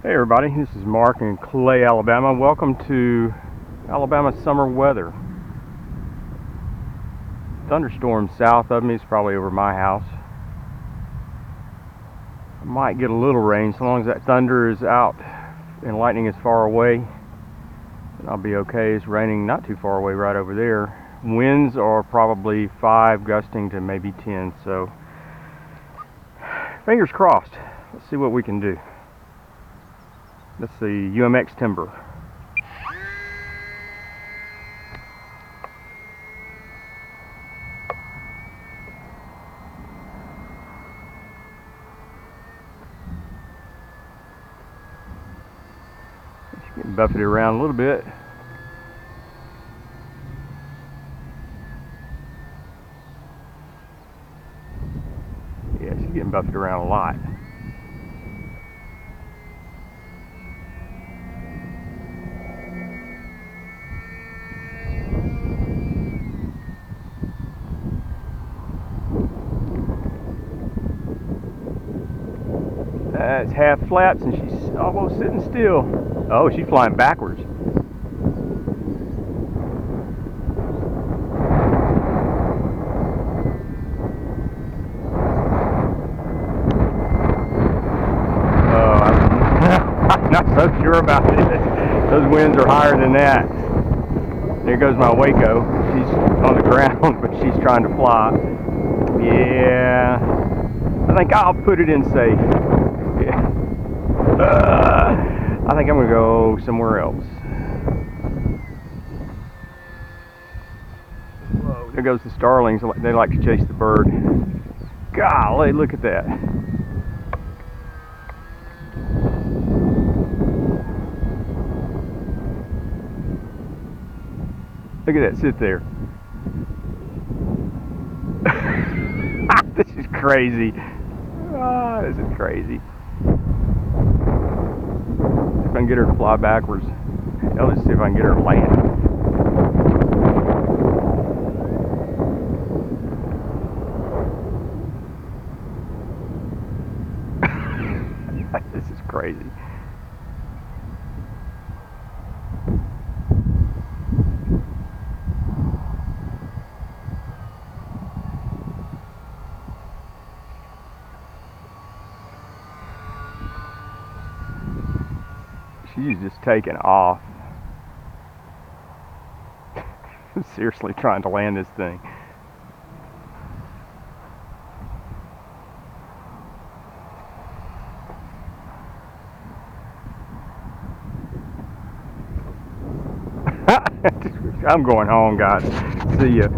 Hey everybody, this is Mark in Clay, Alabama. Welcome to Alabama summer weather. Thunderstorm south of me is probably over my house. I might get a little rain so long as that thunder is out and lightning is far away. Then I'll be okay. It's raining not too far away right over there. Winds are probably 5 gusting to maybe 10, so fingers crossed. Let's see what we can do. That's the UMX Timber. She's getting buffeted around a little bit. Yeah, she's getting buffeted around a lot. It's half flaps and she's almost sitting still. Oh, she's flying backwards. Oh, I'm not so sure about it. Those winds are higher than that. There goes my Waco. She's on the ground, but she's trying to fly. Yeah, I think I'll put it in safe. Yeah. I think I'm gonna go somewhere else. Whoa, there goes the starlings. They like to chase the bird. Golly, look at that. Look at that, sit there. This is crazy. Ah, this is crazy. If I can get her to fly backwards. Hell, let's see if I can get her to land. This is crazy. She's just taking off. Seriously trying to land this thing. I'm going home, guys. See ya.